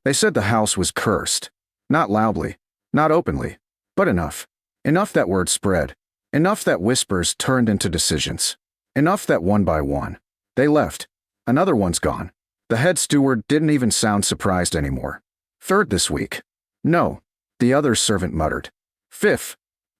They said the house was cursed. Not loudly, not openly, but enough. Enough that word spread. Enough that whispers turned into decisions. Enough that one by one, they left. Another one's gone. The head steward didn't even sound surprised anymore. Third this week. No, the other servant muttered. Fifth.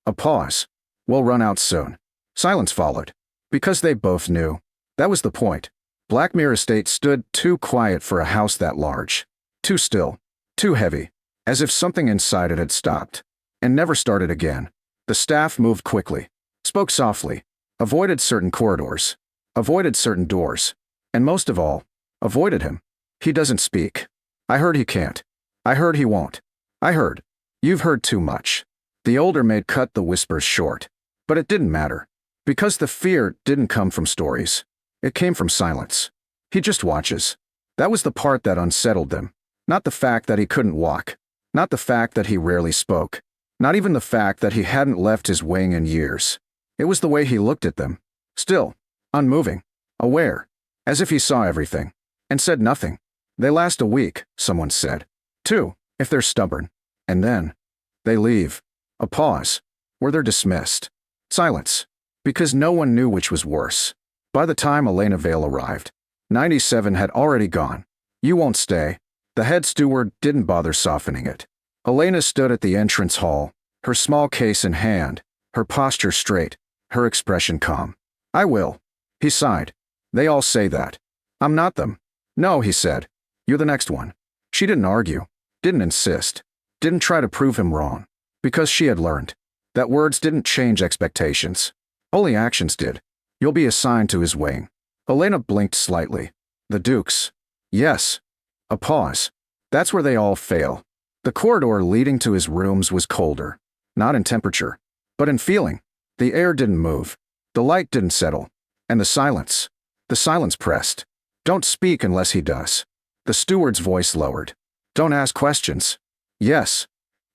A pause. We'll run out soon. Silence followed. Because they both knew. That was the point. Blackmere Estate stood too quiet for a house that large. Too still. Too heavy. As if something inside it had stopped. And never started again. The staff moved quickly. Spoke softly. Avoided certain corridors. Avoided certain doors. And most of all, avoided him. He doesn't speak. I heard he can't. I heard he won't. I heard. You've heard too much. The older maid cut the whispers short. But it didn't matter. Because the fear didn't come from stories. It came from silence. He just watches. That was the part that unsettled them. Not the fact that he couldn't walk. Not the fact that he rarely spoke. Not even the fact that he hadn't left his wing in years. It was the way he looked at them. Still. Unmoving. Aware. As if he saw everything. And said nothing. They last a week, someone said. 2, if they're stubborn. And then. They leave. A pause. Where they're dismissed. Silence. Because no one knew which was worse. By the time Elena Vale arrived, 97 had already gone. You won't stay. The head steward didn't bother softening it. Elena stood at the entrance hall, her small case in hand, her posture straight, her expression calm. I will. He sighed. They all say that. I'm not them. No, he said. You're the next one. She didn't argue, didn't insist, didn't try to prove him wrong. Because she had learned that words didn't change expectations. Only actions did. You'll be assigned to his wing. Elena blinked slightly. The Duke's. Yes. A pause. That's where they all fail. The corridor leading to his rooms was colder. Not in temperature, but in feeling. The air didn't move. The light didn't settle. And the silence. The silence pressed. Don't speak unless he does. The steward's voice lowered. Don't ask questions. Yes.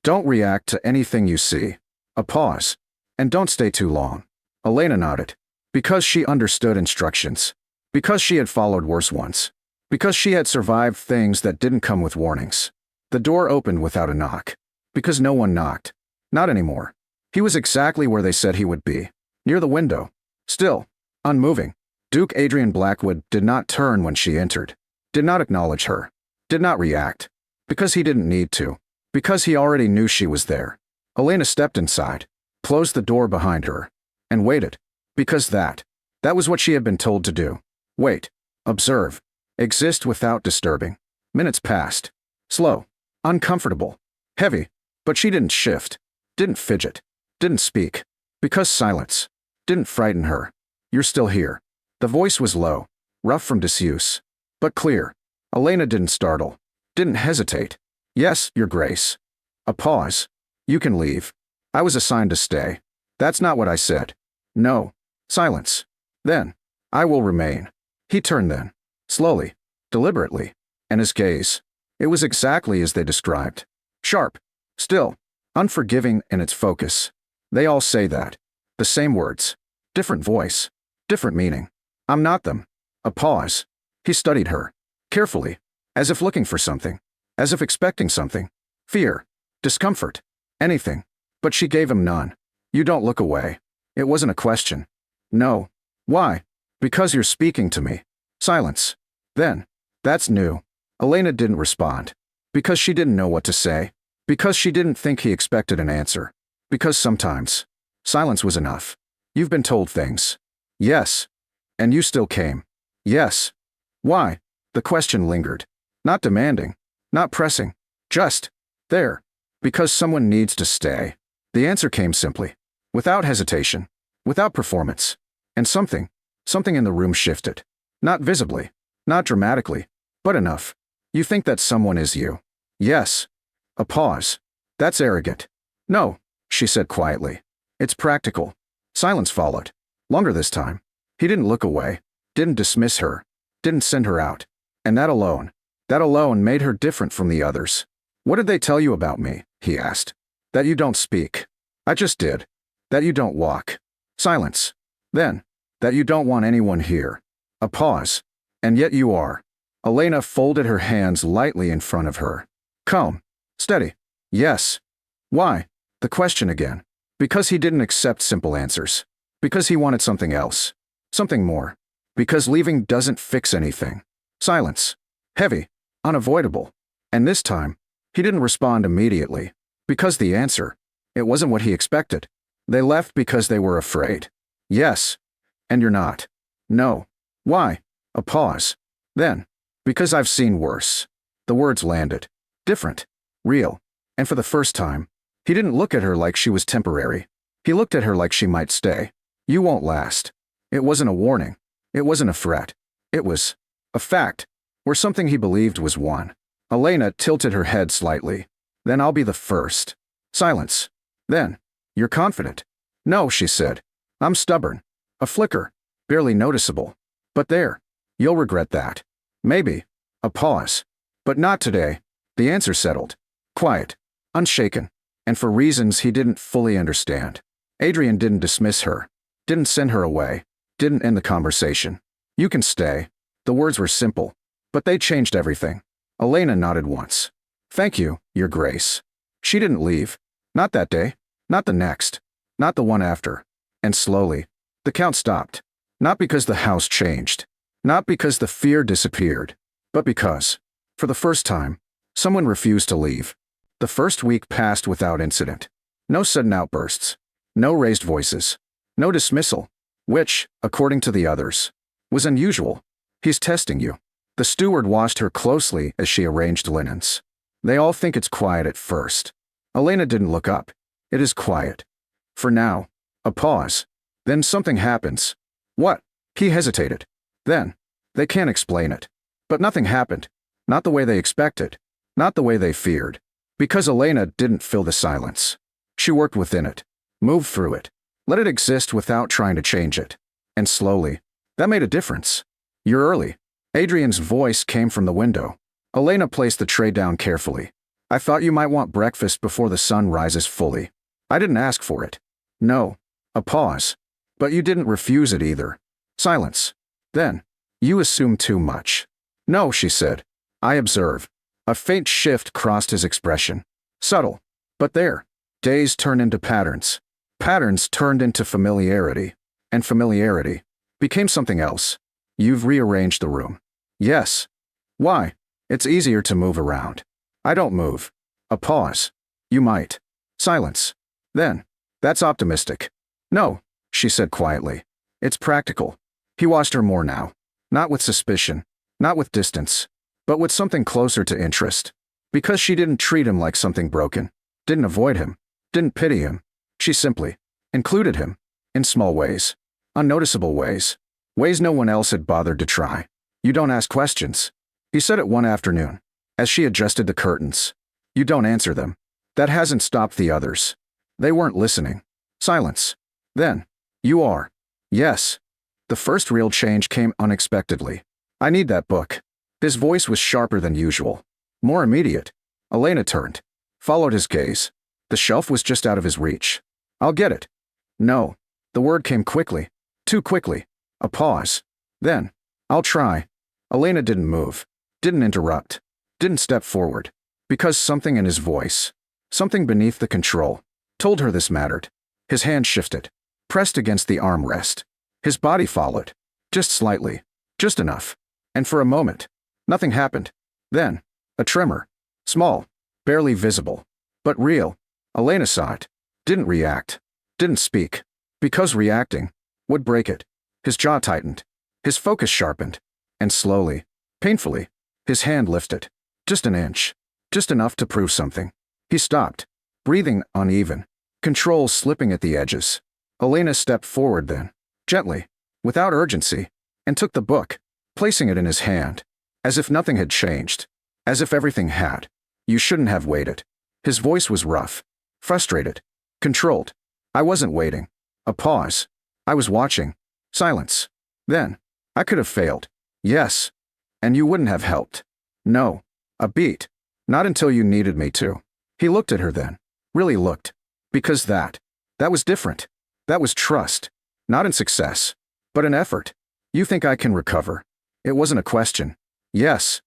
Don't react to anything you see. A pause. And don't stay too long. Elena nodded. Because she understood instructions. Because she had followed worse ones. Because she had survived things that didn't come with warnings. The door opened without a knock. Because no one knocked. Not anymore. He was exactly where they said he would be. Near the window. Still. Unmoving. Duke Adrian Blackwood did not turn when she entered. Did not acknowledge her. Did not react. Because he didn't need to. Because he already knew she was there. Elena stepped inside. Closed the door behind her. And waited. Because that was what she had been told to do. Wait. Observe. Exist without disturbing. Minutes passed. Slow. Uncomfortable. Heavy. But she didn't shift. Didn't fidget. Didn't speak. Because silence. Didn't frighten her. You're still here. The voice was low. Rough from disuse. But clear. Elena didn't startle. Didn't hesitate. Yes, Your Grace. A pause. You can leave. I was assigned to stay. That's not what I said. No. Silence. Then. I will remain. He turned then. Slowly. Deliberately. And his gaze. It was exactly as they described. Sharp. Still. Unforgiving in its focus. They all say that. The same words. Different voice. Different meaning. I'm not them. A pause. He studied her. Carefully. As if looking for something. As if expecting something. Fear. Discomfort. Anything. But she gave him none. You don't look away. It wasn't a question. No. Why? Because you're speaking to me. Silence. Then. That's new. Elena didn't respond. Because she didn't know what to say. Because she didn't think he expected an answer. Because sometimes. Silence was enough. You've been told things. Yes. And you still came. Yes. Why? The question lingered. Not demanding. Not pressing. Just. There. Because someone needs to stay. The answer came simply. Without hesitation. Without performance. And something in the room shifted. Not visibly. Not dramatically. But enough. You think that someone is you. Yes. A pause. That's arrogant. No, she said quietly. It's practical. Silence followed. Longer this time. He didn't look away. Didn't dismiss her. Didn't send her out. And that alone made her different from the others. What did they tell you about me? He asked. That you don't speak. I just did. That you don't walk. Silence. Then. That you don't want anyone here. A pause. And yet you are. Elena folded her hands lightly in front of her. Calm. Steady. Yes. Why? The question again. Because he didn't accept simple answers. Because he wanted something else. Something more. Because leaving doesn't fix anything. Silence. Heavy. Unavoidable. And this time, he didn't respond immediately. Because the answer, it wasn't what he expected. They left because they were afraid. Yes. And you're not. No. Why? A pause. Then. Because I've seen worse. The words landed. Different. Real. And for the first time, he didn't look at her like she was temporary. He looked at her like she might stay. You won't last. It wasn't a warning. It wasn't a threat. It was a fact, or something he believed was one. Elena tilted her head slightly. Then I'll be the first. Silence. Then. You're confident. No, she said. I'm stubborn. A flicker. Barely noticeable. But there. You'll regret that. Maybe. A pause. But not today. The answer settled. Quiet. Unshaken. And for reasons he didn't fully understand. Adrian didn't dismiss her. Didn't send her away. Didn't end the conversation. You can stay. The words were simple. But they changed everything. Elena nodded once. Thank you, Your Grace. She didn't leave. Not that day. Not the next. Not the one after. And slowly, the count stopped. Not because the house changed. Not because the fear disappeared. But because, for the first time, someone refused to leave. The first week passed without incident. No sudden outbursts. No raised voices. No dismissal. Which, according to the others, was unusual. He's testing you. The steward watched her closely as she arranged linens. They all think it's quiet at first. Elena didn't look up. It is quiet. For now. A pause. Then something happens. What? He hesitated. Then. They can't explain it. But nothing happened. Not the way they expected. Not the way they feared. Because Elena didn't fill the silence. She worked within it. Moved through it. Let it exist without trying to change it. And slowly. That made a difference. You're early. Adrian's voice came from the window. Elena placed the tray down carefully. I thought you might want breakfast before the sun rises fully. I didn't ask for it. No. A pause. But you didn't refuse it either. Silence. Then. You assumed too much. No, she said. I observe. A faint shift crossed his expression. Subtle. But there. Days turned into patterns. Patterns turned into familiarity. And familiarity became something else. You've rearranged the room. Yes. Why? It's easier to move around. I don't move. A pause. You might. Silence. Then. That's optimistic. No, she said quietly. It's practical. He watched her more now. Not with suspicion. Not with distance. But with something closer to interest. Because she didn't treat him like something broken. Didn't avoid him. Didn't pity him. She simply included him. In small ways. Unnoticeable ways. Ways no one else had bothered to try. You don't ask questions. He said it one afternoon. As she adjusted the curtains. You don't answer them. That hasn't stopped the others. They weren't listening. Silence. Then. You are. Yes. The first real change came unexpectedly. I need that book. His voice was sharper than usual. More immediate. Elena turned. Followed his gaze. The shelf was just out of his reach. I'll get it. No. The word came quickly. Too quickly. A pause. Then. I'll try. Elena didn't move. Didn't interrupt. Didn't step forward. Because something in his voice. Something beneath the control. Told her this mattered. His hand shifted. Pressed against the armrest. His body followed. Just slightly. Just enough. And for a moment. Nothing happened. Then. A tremor. Small. Barely visible. But real. Elena saw it. Didn't react. Didn't speak. Because reacting would break it. His jaw tightened. His focus sharpened. And slowly, painfully, his hand lifted. Just an inch. Just enough to prove something. He stopped. Breathing uneven. Control slipping at the edges. Elena stepped forward then. Gently. Without urgency. And took the book. Placing it in his hand. As if nothing had changed. As if everything had. You shouldn't have waited. His voice was rough. Frustrated. Controlled. I wasn't waiting. A pause. I was watching. Silence. Then. I could have failed. Yes. And you wouldn't have helped. No. A beat. Not until you needed me to. He looked at her then. Really looked. Because that was different. That was trust. Not in success. But in effort. You think I can recover? It wasn't a question. Yes.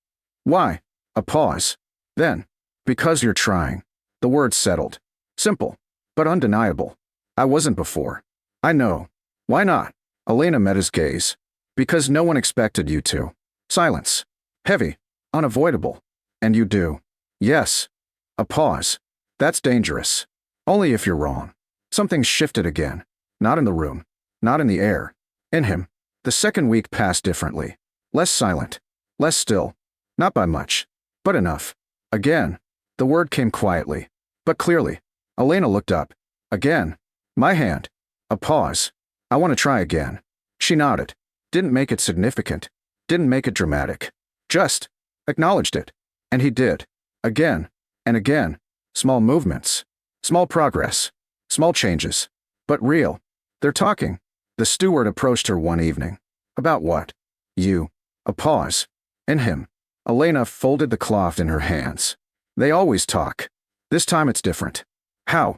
Why? A pause. Then. Because you're trying. The word settled. Simple. But undeniable. I wasn't before. I know. Why not? Elena met his gaze. Because no one expected you to. Silence. Heavy. Unavoidable. And you do. Yes. A pause. That's dangerous. Only if you're wrong. Something shifted again. Not in the room. Not in the air. In him. The second week passed differently. Less silent. Less still. Not by much. But enough. Again. The word came quietly. But clearly. Elena looked up. Again. My hand. A pause. I want to try again. She nodded. Didn't make it significant. Didn't make it dramatic. Just acknowledged it. And he did. Again. And again. Small movements. Small progress. Small changes. But real. They're talking. The steward approached her one evening. About what? You. A pause. In him. Elena folded the cloth in her hands. They always talk. This time it's different. How?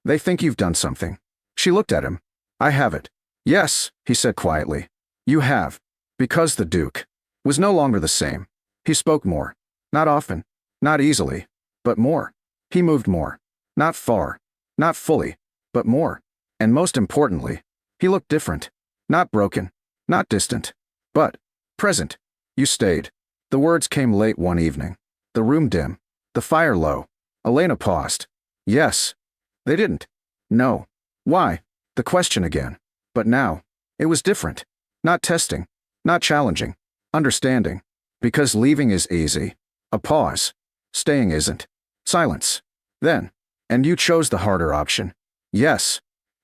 They think you've done something. She looked at him. I have it. Yes, he said quietly. You have. Because the Duke was no longer the same. He spoke more. Not often. Not easily. But more. He moved more. Not far. Not fully. But more. And most importantly, he looked different. Not broken. Not distant. But present. You stayed. The words came late one evening. The room dim. The fire low. Elena paused. Yes. They didn't. No. Why? The question again. But now. It was different. Not testing. Not challenging. Understanding. Because leaving is easy. A pause. Staying isn't. Silence. Then. And you chose the harder option. Yes.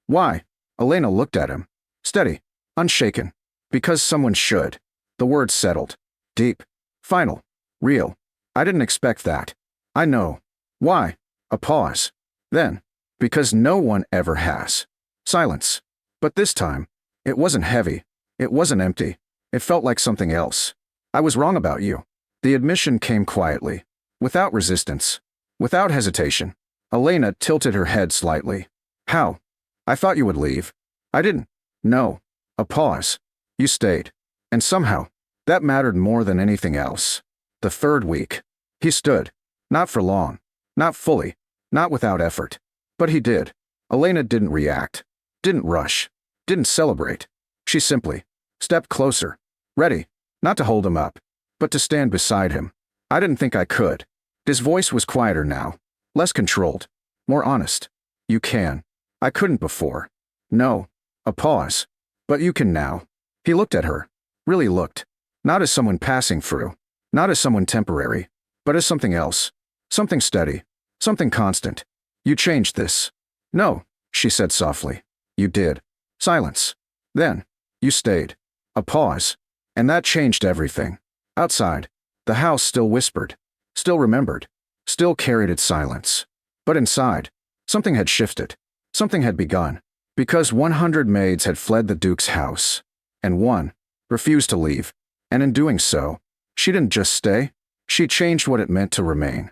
Why? Elena looked at him. Steady. Unshaken. Because someone should. The words settled. Deep. Final. Real. I didn't expect that. I know. Why? A pause. Then. Because no one ever has. Silence. But this time, it wasn't heavy. It wasn't empty. It felt like something else. I was wrong about you. The admission came quietly. Without resistance. Without hesitation. Elena tilted her head slightly. How? I thought you would leave. I didn't. No. A pause. You stayed. And somehow, that mattered more than anything else. The third week. He stood. Not for long. Not fully. Not without effort. But he did. Elena didn't react. Didn't rush. Didn't celebrate. She simply stepped closer. Ready. Not to hold him up. But to stand beside him. I didn't think I could. His voice was quieter now. Less controlled. More honest. You can. I couldn't before. No. A pause. But you can now. He looked at her. Really looked. Not as someone passing through. Not as someone temporary. But as something else. Something steady. Something constant. You changed this. No, she said softly. You did. Silence. Then. You stayed. A pause. And that changed everything. Outside. The house still whispered. Still remembered. Still carried its silence. But inside. Something had shifted. Something had begun. Because 100 maids had fled the Duke's house. And one refused to leave. And in doing so, she didn't just stay. She changed what it meant to remain.